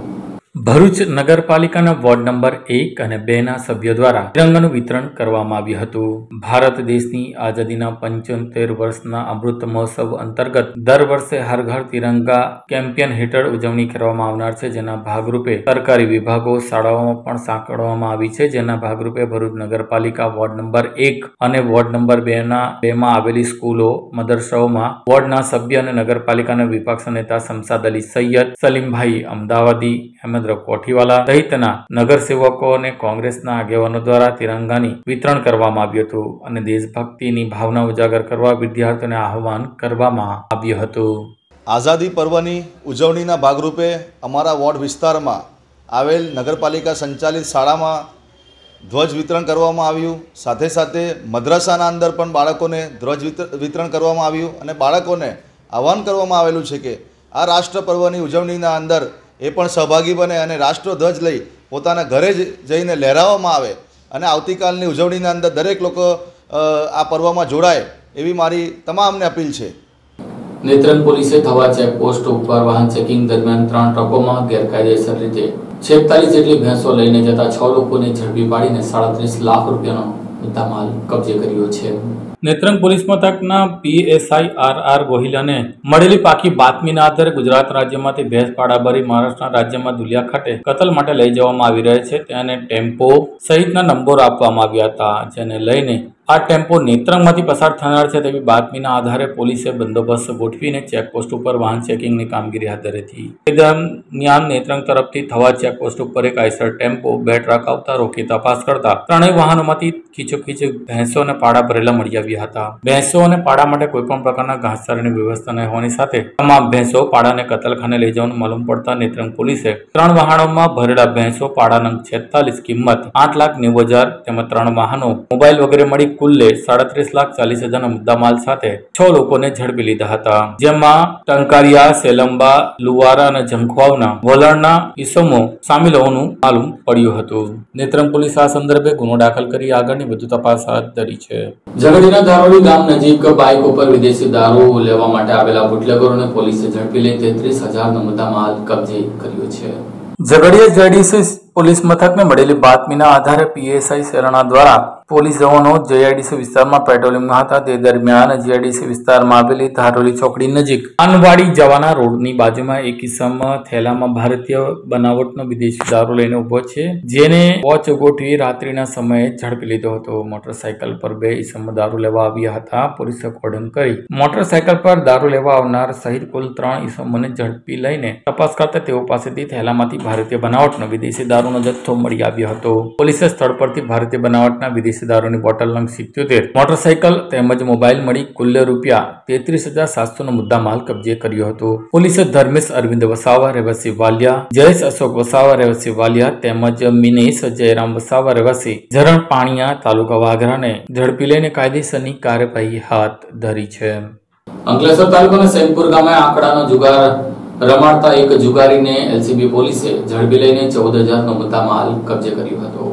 Speaker 1: ભરૂચ નગરપાલિકાના વોર્ડ નંબર 1 અને 2 ના સભ્યો દ્વારા તિરંગાનું વિતરણ કરવામાં આવ્યું હતું. ભારત દેશની આઝાદીના 75 વર્ષના અમૃત મહોત્સવ અંતર્ગત દર વર્ષે હર ઘર તિરંગા કેમ્પેન હેઠળ ઉજવણી કરવામાં આવનાર છે, જેના ભાગરૂપે સરકારી વિભાગો, શાળાઓમાં પણ સાંકળવામાં આવી છે. જેના ભાગરૂપે ભરૂચ નગરપાલિકા વોર્ડ નંબર 1 અને વોર્ડ નંબર 2 માં આવેલી સ્કૂલો, મદરસાઓમાં વોર્ડના સભ્ય અને નગરપાલિકાના વિપક્ષ નેતા શમશાદ અલી સૈયદ, સલીમભાઈ અમદાવાદી, કોઠીવાલા સહિતના નગરસેવકો અને કોંગ્રેસના આગેવાનો દ્વારા તિરંગાની વિતરણ કરવામાં આવ્યું હતું અને દેશભક્તિની ભાવના ઉજાગર કરવા વિદ્યાર્થીઓને આહવાન કરવામાં આવ્યું હતું.
Speaker 11: આઝાદી પર્વની ઉજવણીના ભાગરૂપે અમારા વોર્ડ વિસ્તારમાં આવેલ નગરપાલિકા સંચાલિત શાળામાં ધ્વજ વિતરણ કરવામાં આવ્યું. સાથે સાથે મદ્રસાના અંદર પણ બાળકોને ધ્વજ વિતરણ કરવામાં આવ્યું અને બાળકોને આહવાન કરવામાં આવેલું છે કે આ રાષ્ટ્ર પર્વની ઉજવણીના અંદર એ પણ સહભાગી બને અને રાષ્ટ્રધ્વજ લઈ પોતાના ઘરે જઈને લહેરાવવામાં આવે અને આવતીકાલની ઉજવણીના અંદર દરેક લોકો આ પર્વમાં જોડાય એવી મારી તમામને અપીલ છે.
Speaker 1: નેત્રંગ પોલીસે થવા ચેકપોસ્ટ ઉપર વાહન ચેકિંગ દરમિયાન 3 ટ્રકોમાં ગેરકાયદેસર રીતે 46 જેટલી ભેંસો લઈને જતા 6 લોકોને ઝડપી પાડીને 37 લાખ રૂપિયાનો મુદ્દામાલ કબજે કર્યો છે. નેત્રંગ પોલીસ મથકના PSI RR ગોહિલાને મળેલી પાકી બાતમીના આધારે ગુજરાત રાજ્યમાંથી ભેંસ પાડા ભરી મહારાષ્ટ્રના રાજ્યમાં દુલિયા ખાતે કતલ માટે લઈ જવામાં આવી રહ્યા છે. તેને ટેમ્પો સહિતના નંબરો આપવામાં આવ્યા હતા, જેને લઈને આ ટેમ્પો નેત્રંગમાંથી પસાર થનાર છે તેવી બાતમીના આધારે પોલીસે બંદોબસ્ત ગોઠવીને ચેકપોસ્ટ ઉપર વાહન ચેકિંગની કામગીરી હાથ ધરી હતી. તે દરમિયાન નેત્રંગ તરફથી થવા ચેકપોસ્ટ ઉપર એક આઈસર ટેમ્પો 2 ટ્રક આવતા રોકી તપાસ કરતા ત્રણેય વાહનોમાંથી ખીચોખીચ ભેંસો અને પાડા ભરેલા મળી આવ્યા હતા. ભેંસો અને પાડા માટે કોઈપણ પ્રકારના ઘાસચારાની વ્યવસ્થા ન હોવાની સાથે તમામ ભેંસો પાડાને કતલખાને લઈ જવાનું માલુમ પડતા નેત્રંગ પોલીસે 3 વાહનોમાં ભરેલા ભેંસો પાડા નંગ 46 કિંમત 8,90,000 તેમજ 3 વાહનો, મોબાઈલ વગેરે મળી કુલ્લે 37,40,000 મુદ્દામાલ સાથે 6 લોકોને ઝડપી લીધા હતા. જેમાં ટંકારિયા, સેલંબા, લુવારા અને જંખવાવના વલણના ઈસમો સામેલ હોવાનું માલુમ પડ્યું હતું. નેત્રંગ પોલીસ આ સંદર્ભે ગુનો દાખલ કરી આગળની વધુ તપાસ હાથ ધરી છે. ઝઘડિયાના ધારોલી ગામ નજીક બાઇક ઉપર વિદેશી દારૂ લેવા માટે આવેલા બુટલેગરોને પોલીસે ઝડપી લઈ 33,000નો મુદ્દામાલ કબજે કર્યો છે. ઝઘડિયા JIDC પોલીસ મથકને મળેલી બાતમીના આધારે PSI શેરણા દ્વારા પોલીસ જવાનો JIDC વિસ્તારમાં પેટ્રોલિંગમાં હતા. તે દરમિયાન JIDC વિસ્તારમાં આવેલી ધારોલી ચોકડી નજીક આનવાડી જવાના રોડની બાજુમાં એક ઇસમ થેલામાં ભારતીય બનાવટનો વિદેશી દારૂ લઈને ઉભો છે, જેને વોચ ગોઠવી રાત્રિના સમયે ઝડપી લીધો હતો. મોટરસાયકલ પર 2 ઇસમો દારૂ લેવા આવ્યા હતા. પોલીસે કોર્ડન કરી મોટરસાયકલ પર દારૂ લેવા આવનાર સહિત કુલ 3 ઇસમોને ઝડપી લઈને તપાસ કરતા તેઓ પાસેથી થેલામાંથી ભારતીય બનાવટનો વિદેશી દારૂનો જથ્થો મળી આવ્યો હતો. પોલીસે સ્થળ પરથી ભારતીય બનાવટના વિદેશી દારૂની બોટલ નંગ 77, મોટરસાયકલ તેમજ મોબાઈલ મળી કુલ્લે ₹33,700નો મુદ્દામાલ કબજે કર્યો હતો. પોલીસે ધર્મેશ અરવિંદ વસાવા રહેવાસી વાલિયા, જયેશ અશોક વસાવા રહેવાસી વાલિયા તેમજ મિનેશ જયરામ વસાવા રહેવાસી ઝરણ પાણીયા તાલુકા વાગરાને ઝડપી લઈને કાયદેસરની કાર્યવાહી હાથ ધરી છે. અંકલેશ્વર તાલુકાના સૈનપુર ગામે આંકડાનો જુગાર રમાડતા એક જુગારીને LCB પોલીસે ઝડપી લઈને 14,000નો મુદ્દામાલ કબજે કર્યો હતો.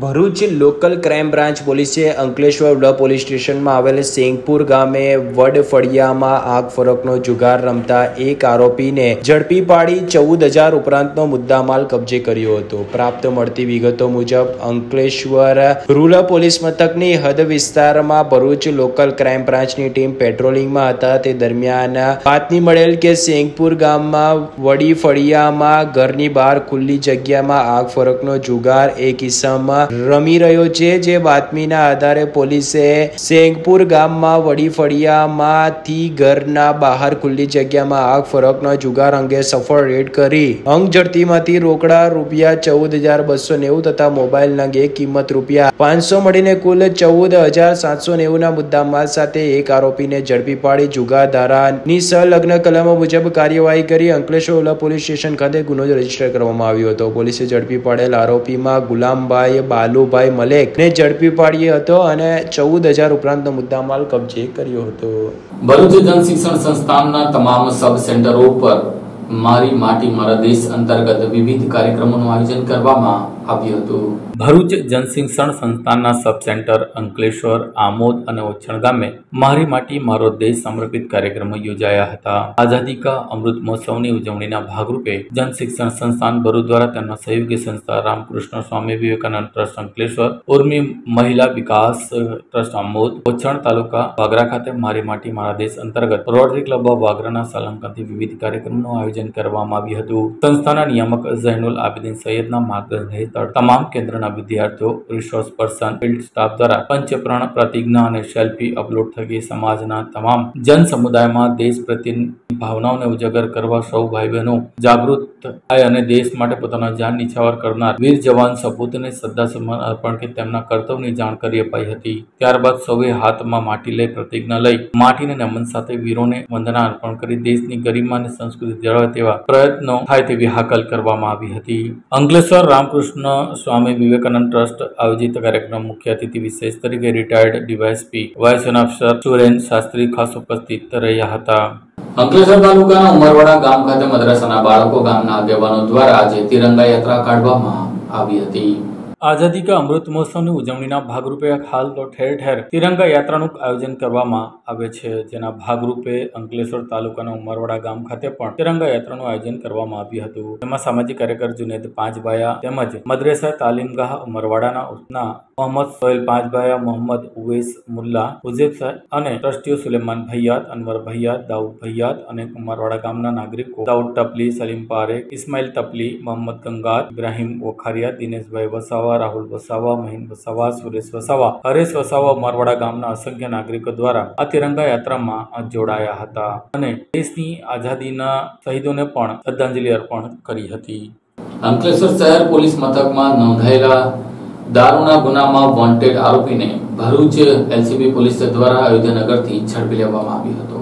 Speaker 2: ભરૂચ લોકલ ક્રાઇમ બ્રાન્ચ પોલીસે અંકલેશ્વર ડ પોલીસ સ્ટેશનમાં આવેલ સેંગપુર ગામે વડફળિયામાં આગ ફરકનો જુગાર રમતા એક આરોપીને ઝડપી પાડી 14,000 ઉપરાંતનો મુદ્દામાલ કબજે કર્યો હતો. પ્રાપ્ત મળતી વિગતો મુજબ અંકલેશ્વર રૂરલ પોલીસ મથકની હદ વિસ્તારમાં ભરૂચ લોકલ ક્રાઇમ બ્રાન્ચની ટીમ પેટ્રોલિંગમાં હતા. તે દરમિયાન બાતમી મળેલ કે સેંગપુર ગામમાં વડીફળિયામાં ઘરની બહાર ખુલ્લી જગ્યામાં આગ ફરકનો જુગાર એક ઇસમ રમી રહ્યો છે. જે બાતમીના આધારે પોલીસે સેંગપુર ગામમાં વડીફળિયામાંથી ઘરના બહાર ખુલ્લી જગ્યામાં આગ ફરકનો જુગાર અંગે સફળ રેડ કરી અંગ ઝડતીમાંથી રોકડા રૂપિયા 14,290 તથા મોબાઈલ નંગ એક કિંમત રૂપિયા 500 મળીને કુલ 14,790 ના મુદ્દામાલ સાથે એક આરોપીને ઝડપી પાડી જુગાર ધારાની સંલગ્ન કલમો મુજબ કાર્યવાહી કરી અંકલેશ્વર પોલીસ સ્ટેશન ખાતે ગુનો રજીસ્ટર કરવામાં આવ્યો હતો. પોલીસે ઝડપી પાડેલ આરોપીમાં ગુલામભાઈ બાલુભાઈ મલેક ને ઝડપી પાડ્યો હતો અને 14,000 ઉપરાંતનો મુદ્દામાલ કબજે કર્યો હતો.
Speaker 1: ભરૂચ જનશિક્ષણ સંસ્થાનના તમામ સબ સેન્ટરો પર મારી માટી મારા દેશ અંતર્ગત વિવિધ કાર્યક્રમોનું આયોજન કરવામાં આવ્યું હતું. ભરૂચ જનશિક્ષણ સંસ્થાનના સબ સેન્ટર અંકલેશ્વર, આમોદ અને ઓછણ ગામે મારી માટી મારો દેશ સમર્પિત કાર્યક્રમો યોજાયા હતા. આઝાદી કા અમૃત મહોત્સવની ઉજવણીના ભાગરૂપે જનશિક્ષણ સંસ્થાન ભરૂચ દ્વારા તેમના સહયોગી સંસ્થા રામકૃષ્ણ સ્વામી વિવેકાનંદ ટ્રસ્ટ અંકલેશ્વર, ઉર્મી મહિલા વિકાસ ટ્રસ્ટ આમોદ, ઓછણ તાલુકા વાગરા ખાતે મારી માટી મારા દેશ અંતર્ગત રોટરી ક્લબ ઓફ વાગરાના સલામકાથી વિવિધ કાર્યક્રમોનું આયોજન કરવામાં આવ્યું હતું. સંસ્થાના નિયામક ઝૈનુલ આબિદીન સૈયદના માર્ગદર્શન હેઠળ તમામ કેન્દ્રના વિદ્યાર્થીઓ, રિસોર્સ પર્સન, ફિલ્ડ સ્ટાફ દ્વારા પંચપ્રાણ, પ્રતિજ્ઞા અને સેલ્ફી અપલોડ થકી સમાજના તમામ જન સમુદાયમાં દેશ પ્રત્યેની ભાવનાઓને ઉજાગર કરવા સૌ ભાઈ બહેનો જાગૃત થાય અને દેશ માટે પોતાના જાન નિછાવર કરનાર વીર જવાન સપૂતને શ્રદ્ધાસુમન અર્પણ કે તેમના કર્તવ્યની જાણકારી અપાઈ હતી. ત્યારબાદ સૌએ હાથમાં માટી લઈ પ્રતિજ્ઞા લઈ માટીને નમન સાથે વીરોને વંદના અર્પણ કરી દેશની ગરિમા અને સંસ્કૃતિ જળવાય તેવા પ્રયત્નો થાય તેવી હાકલ કરવામાં આવી હતી. અંકલેશ્વર રામકૃષ્ણ સ્વામી વિવેકાનંદ ટ્રસ્ટ આયોજિત કાર્યક્રમ મુખ્ય અતિથિ વિશેષ તરીકે retired DYSP vice officer Suren Shastri ખાસ ઉપસ્થિત રહ્યા હતા. અંકલેશ્વર તાલુકાના ઉમરવાડા ગામ ખાતે મદ્રાસાના બાળકો ગામના આગેવાનો દ્વારા આજે તિરંગા યાત્રા કાઢવામાં આવી હતી. આઝાદી કા અમૃત મહોત્સવની ઉજવણીના ભાગરૂપે હાલ તો ઠેર ઠેર તિરંગા યાત્રાનું આયોજન કરવામાં આવે છે. જેના ભાગરૂપે અંકલેશ્વર તાલુકાના ઉમરવાડા ગામ ખાતે પણ તિરંગા યાત્રાનું આયોજન કરવામાં આવ્યું હતું. તેમાં સામાજિક કાર્યકર જુનેદ પાંચબાયા તેમજ મદ્રેસા તાલીમગાહ ઉમરવાડાના મોહમ્મદ સોહેલ પાંચબાયા, મોહમ્મદ ઉવેસ મુલ્લા, ઉઝેબ સાહેબ અને ટ્રસ્ટીઓ સુલેમાન ભૈયાત, અનવર ભૈયાત, દાઉદ ભૈયાત અને ઉમરવાડા ગામના નાગરિકો દાઉદ ટપલી, સલીમ પારેખ, ઇસ્માઇલ ટપલી, મોહમ્મદ ગંગાર, ઇબ્રાહીમ વખારિયા, દિનેશભાઈ વસાવા, રાહુલ વસાવા, મહિન વસાવા, સુરેશ વસાવા, હરેશ વસાવા ઉમરવાડા ગામના અસંખ્ય નાગરિકો દ્વારા આ તિરંગા યાત્રામાં જોડાયા હતા અને દેશની આઝાદીના શહીદોને પણ શ્રદ્ધાંજલિ અર્પણ કરી હતી. અંકલેશ્વર શહેર પોલીસ મથકમાં નોંધાયેલા દારૂના ગુનામાં વોન્ટેડ આરોપીને ભરૂચ એલસીબી પોલીસ દ્વારા અયોધ્યાનગરથી ઝડપી લેવામાં આવ્યો હતો.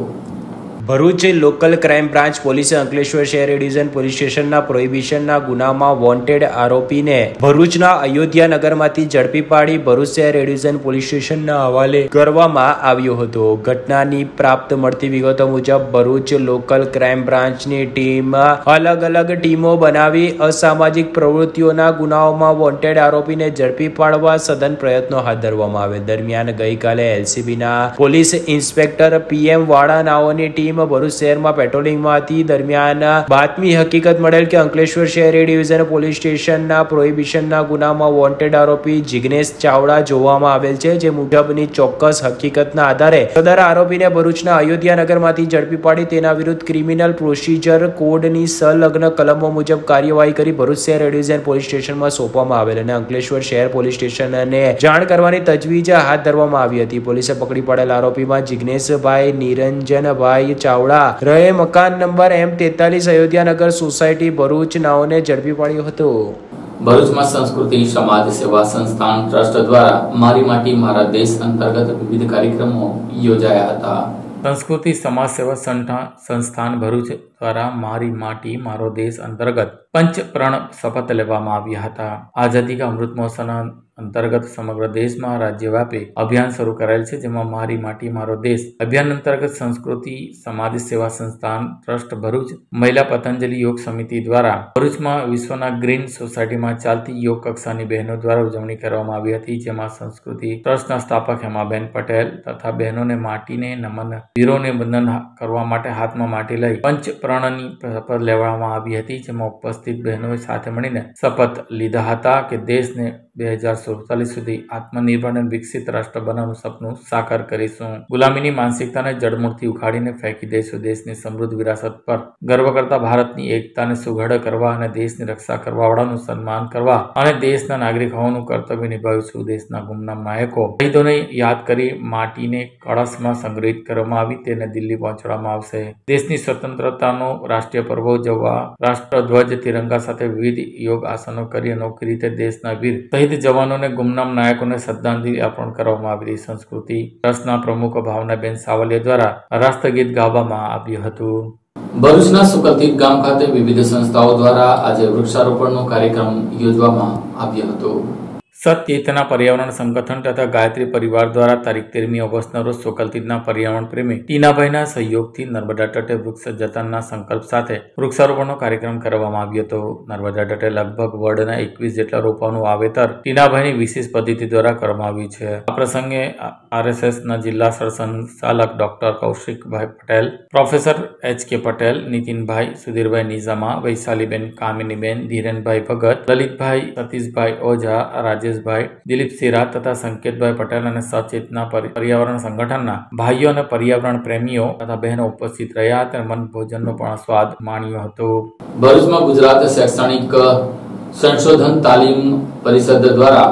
Speaker 2: ભરૂચ લોકલ ક્રાઇમ બ્રાન્ચ પોલીસે અંકલેશ્વર શહેર ડિવિઝન પોલીસ સ્ટેશનના પ્રોહિબિશનના ગુનામાં વોન્ટેડ આરોપીને ભરૂચના અયોધ્યાનગરમાંથી ઝડપી પાડી ભરૂચ શહેર ડિવિઝન પોલીસ સ્ટેશનના હવાલે કરવામાં આવ્યો હતો. ઘટનાની પ્રાપ્ત મળતી વિગતો મુજબ ભરૂચ લોકલ ક્રાઇમ બ્રાન્ચની ટીમ અલગ અલગ ટીમો બનાવી અસામાજિક પ્રવૃત્તિઓના ગુનાઓમાં વોન્ટેડ આરોપીને ઝડપી પાડવા સઘન પ્રયત્નો હાથ ધરવામાં આવે. દરમિયાન ગઈકાલે એલસીબીના પોલીસ ઇન્સ્પેક્ટર પીએમ વાળા નાઓની ટીમ ભરૂચ શહેરમાં પેટ્રોલિંગમાં હતી. દરમિયાન બાતમી હકીકત મળેલ કે અંકલેશ્વર શહેરી ડિવિઝન પોલીસ સ્ટેશનના પ્રોહિબિશનના ગુનામાં વોન્ટેડ આરોપી જિગ્નેશ ચાવડા જોવામાં આવેલ છે. જે મુજબની ચોક્કસ હકીકતના આધારે સદર આરોપીને ભરૂચના અયોધ્યાનગરમાંથી ઝડપી પાડી તેના વિરુદ્ધ ક્રિમિનલ પ્રોસિજર કોડની સંલગ્ન કલમો મુજબ કાર્યવાહી કરી ભરૂચ શહેર ડિવિઝન પોલીસ સ્ટેશનમાં સોંપવામાં આવેલ અને અંકલેશ્વર શહેર પોલીસ સ્ટેશનને જાણ કરવાની તજવીજ હાથ ધરવામાં આવી હતી. પોલીસે પકડી પાડેલ આરોપીમાં જિગ્નેશભાઈ નિરંજનભાઈ ચાવડા રહે મકાન number M43 Ayodhyanagar society Bharuch નાઓને ઝડપી પાડ્યો હતો.
Speaker 1: ભરૂચમાં સંસ્કૃતિ સમાજ સેવા સંસ્થાન ટ્રસ્ટ દ્વારા મારી માટી મારા દેશ અંતર્ગત વિવિધ કાર્યક્રમો યોજાયા હતા. સંસ્કૃતિ સમાજ સેવા સંસ્થાન ભરૂચ દ્વારા મારી માટી મારો દેશ અંતર્ગત પંચપ્રણ શપથ લેવામાં આવ્યા હતા. આઝાદી કા અમૃત મહોત્સવના અંતર્ગત સમગ્ર દેશમાં રાજ્યવ્યાપી અભિયાન શરૂ કરાયેલ છે, જેમાં મારી માટી મારો દેશ અભિયાન અંતર્ગત સંસ્કૃતિ સમાજ સેવા સંસ્થાન ટ્રસ્ટ ભરૂચ, મહિલા પતંજલિ યોગ સમિતિ દ્વારા ભરૂચમાં વિશ્વના ગ્રીન સોસાયટીમાં ચાલતી યોગ કક્ષાની બહેનો દ્વારા ઉજવણી કરવામાં આવી હતી, જેમાં સંસ્કૃતિ ટ્રસ્ટના સ્થાપક હેમાબેન પટેલ તથા બહેનોને માટીને નમન, વીરોને વંદન કરવા માટે હાથમાં માટી લઈ પંચપ્રણની શપથ લેવામાં આવી હતી, જેમાં ઉપસ્થિત બહેનોએ સાથે મળીને શપથ લીધા હતા કે દેશને 2047 સુધી આત્મનિર્ભર અને વિકસિત રાષ્ટ્ર બનાવવાનું સપનું સાકાર કરીશું. ગુલામીની માનસિકતાને જડમૂળથી ઉખાડીને ફેંકી દઈશું. દેશની સમૃદ્ધ વિરાસત પર ગર્વ કરતા ભારતની એકતાને સુઘડ કરવા અને દેશની રક્ષા કરવા વાળાનું સન્માન કરવા અને દેશના નાગરિક હોવાનું કર્તવ્ય નિભાવીશું. દેશના ગુમનામ નાયકો શહીદોને યાદ કરી માટીને કળશમાં સંગ્રહિત કરવામાં આવી તેને દિલ્હી પહોંચાડવામાં આવશે. દેશની સ્વતંત્રતાનો રાષ્ટ્રીય પર્વ ઉજવવા રાષ્ટ્રધ્વજ તિરંગા સાથે વિવિધ યોગ આસનો કરી અનોખી રીતે દેશના વીર શહીદ જવાનોને ગુમનામ નાયકોને શ્રદ્ધાંજલિ અર્પણ કરવામાં આવી. સંસ્કૃતિ ટ્રસ્ટના પ્રમુખ ભાવનાબેન સાવલિયા દ્વારા રાષ્ટ્રગીત ગાવામાં આવ્યું હતું.
Speaker 12: ભરૂચના સુકલતીત ગામ ખાતે વિવિધ સંસ્થાઓ દ્વારા આજે વૃક્ષારોપણનો કાર્યક્રમ યોજવામાં આવ્યો હતો.
Speaker 1: સતચેતના પર્યાવરણ સંગઠન તથા ગાયત્રી પરિવાર દ્વારા તારીખ 13મી ઓગસ્ટના રોજ સુકલતીતના પર્યાવરણ પ્રેમી ટીનાભાઈના સહયોગથી નર્મદા તટે વૃક્ષ જતનના સંકલ્પ સાથે વૃક્ષારોપણનો કાર્યક્રમ કરવામાં આવ્યો હતો. નર્મદા તટે લગભગ વડના 21 જેટલા રોપાઓનું વાવેતર ટીનાભાઈની વિશેષ પદ્ધતિ દ્વારા કરવામાં આવ્યું છે. આ પ્રસંગે RSSના જિલ્લા સંચાલક doctor Kaushikbhai Patel, professor HK Patel, Nitinbhai, Sudhirbhai Nizama, Vaishaliben, Kaminiben, Dhirenbhai Bhagat, Lalitbhai, Satishbhai Ojha, Rajeshbhai, Dilip Sira તથા સંકેતભાઈ પટેલ અને સચેતના પર્યાવરણ સંગઠનના ભાઈઓ અને પર્યાવરણ પ્રેમીઓ તથા બહેનો ઉપસ્થિત રહ્યા હતા. મન ભોજનનો પણ સ્વાદ માણ્યો હતો.
Speaker 12: ભરૂચમાં ગુજરાત શૈક્ષણિક સંશોધન તાલીમ પરિષદ દ્વારા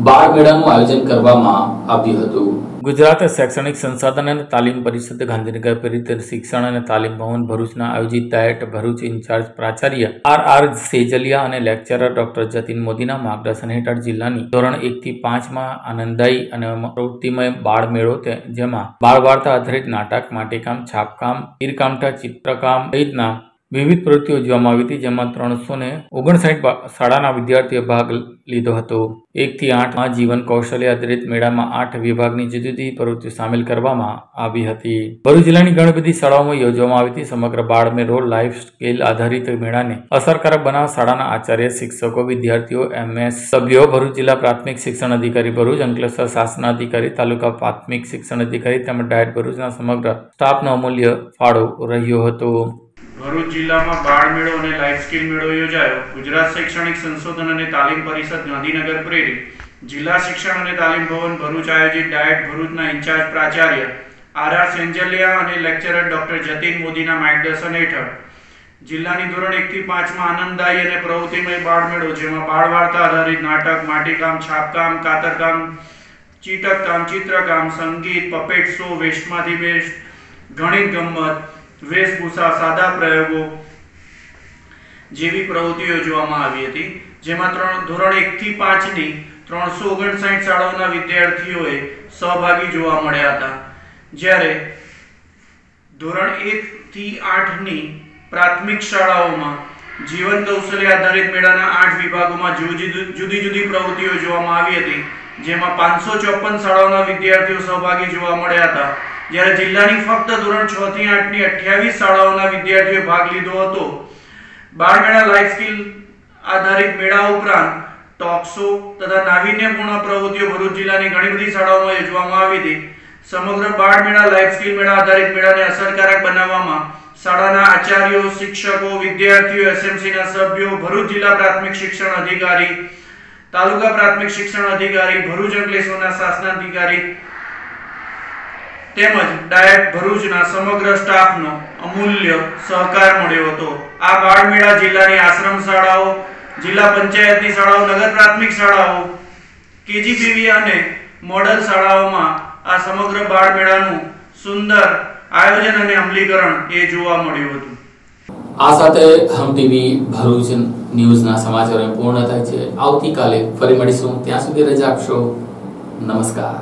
Speaker 12: બાળ મેળાનું આયોજન કરવામાં આવ્યું હતું.
Speaker 1: ગુજરાત શૈક્ષણિક સંસાધન અને તાલીમ પરિષદ ગાંધીનગર પ્રેરિત શિક્ષણ અને તાલીમ ભવન ભરૂચના આયોજિત ડાયટ ભરૂચ ઇન્ચાર્જ પ્રાચાર્ય RR સેજલિયા અને લેક્ચરર ડોક્ટર જતીન મોદીના માર્ગદર્શન હેઠળ જિલ્લાની ધોરણ 1 થી 5 માં આનંદદાયી અને પ્રવૃત્તિમય બાળ મેળો, જેમાં બાળ વાર્તા આધારિત નાટક, માટીકામ, છાપકામ, તીરકામઠા, ચિત્રકામ સહિતના વિવિધ પ્રવૃત્તિઓ યોજવામાં આવી હતી, જેમાં 359 શાળાના વિદ્યાર્થીઓ ભાગ લીધો હતો. 1 થી 8 માં જીવન કૌશલ્ય આધારિત મેળામાં 8 વિભાગની જુદી જુદી પ્રવૃત્તિઓ સામેલ કરવામાં આવી હતી. ભરૂચ જિલ્લાની ઘણી બધી શાળાઓમાં યોજવામાં આવી હતી. સમગ્ર બાળ મેળો લાઈફ સ્કેલ આધારિત મેળાને અસરકારક બનાવવા શાળાના આચાર્ય, શિક્ષકો, વિદ્યાર્થીઓ, MS સભ્યો, ભરૂચ જિલ્લા પ્રાથમિક શિક્ષણ અધિકારી ભરૂચ, અંકલેશ્વર શાસનાધિકારી, તાલુકા પ્રાથમિક શિક્ષણ અધિકારી તેમજ ડાયટ ભરૂચના સમગ્ર સ્ટાફનો અમૂલ્ય ફાળો રહ્યો હતો.
Speaker 13: ભરૂચ જિલ્લામાં બાળ મેળો અને લાઈફ સ્કિલ મેળો યોજાયો. ગુજરાત શૈક્ષણિક સંશોધન અને તાલીમ પરિષદ ગાંધીનગર પ્રેરિત જિલ્લા શિક્ષણ અને તાલીમ ભવન ભરૂચ આયોજિત ડાયટ ભરૂચના ઇન્ચાર્જ પ્રાચાર્ય RR સેજલિયા અને લેક્ચરર ડોક્ટર જતીન મોદીના માર્ગદર્શન હેઠળ જિલ્લાની ધોરણ 1 થી 5 માં આનંદદાયી અને પ્રવૃત્તિમય બાળ મેળો, જેમાં બાળ વાર્તા આધારિત નાટક, માટીકામ, છાપકામ, કાતરકામ, ચીટકકામ, ચિત્રકામ, સંગીત, પપેટ શો, વેશમાંથી વેશ, ગણિત ગમ્મત, વેશભૂષા, સાદા પ્રયોગો જેવી પ્રવૃત્તિઓ યોજવામાં આવી હતી, જેમાં ધોરણ 1 થી 5 ની 359 શાળાઓના વિદ્યાર્થીઓએ સહભાગી જોવા મળ્યા હતા. જ્યારે ધોરણ 1 થી 8 ની પ્રાથમિક શાળાઓમાં જીવન કૌશલ્ય આધારિત મેળાના 8 વિભાગોમાં જુદી જુદી પ્રવૃત્તિઓ જોવામાં આવી હતી, જેમાં 554 શાળાઓના વિદ્યાર્થીઓ સહભાગી જોવા મળ્યા હતા. જ્યારે જિલ્લાની ફક્ત ધોરણ 6 થી 8 ની 28 શાળાઓના વિદ્યાર્થીઓ ભાગ લીધો હતો. બાળ મેળા લાઈફ સ્કિલ આધારિત મેળા ઉપરાંત ટોક શો તથા નાવીન્યપૂર્ણ પ્રવૃત્તિઓ ભરૂચ જિલ્લાની ઘણી બધી શાળાઓમાં યોજવામાં આવી હતી. સમગ્ર બાળ મેળા લાઈફ સ્કિલ મેળા આધારિત મેળાને અસરકારક બનાવવામાં શાળાના આચાર્યો, શિક્ષકો, વિદ્યાર્થીઓ, SMCના સભ્યો, ભરૂચ જિલ્લા પ્રાથમિક શિક્ષણ અધિકારી, તાલુકા પ્રાથમિક શિક્ષણ અધિકારી, ભરૂચ અંકલેશ્વરના શાસનાધિકારી તેમજ ડાયટ ભરૂચના સમગ્ર સ્ટાફનો અમૂલ્ય સહકાર મળ્યો હતો. આ બાળ મેળા જિલ્લાની આશ્રમ શાળાઓ, જિલ્લા પંચાયતની શાળાઓ, નગર પ્રાથમિક શાળાઓ, KGPV અને મોડલ શાળાઓમાં આ સમગ્ર બાળ મેળાનું સુંદર આયોજન અને અમલીકરણ એ જોવા મળ્યું હતું.
Speaker 12: આ સાથે હમ ટીવી ભરૂચ ન્યૂઝના સમાચારો પૂર્ણ થાય છે. આવતીકાલે ફરી મળીશું. ત્યાં સુધી રજા આપશો. નમસ્કાર.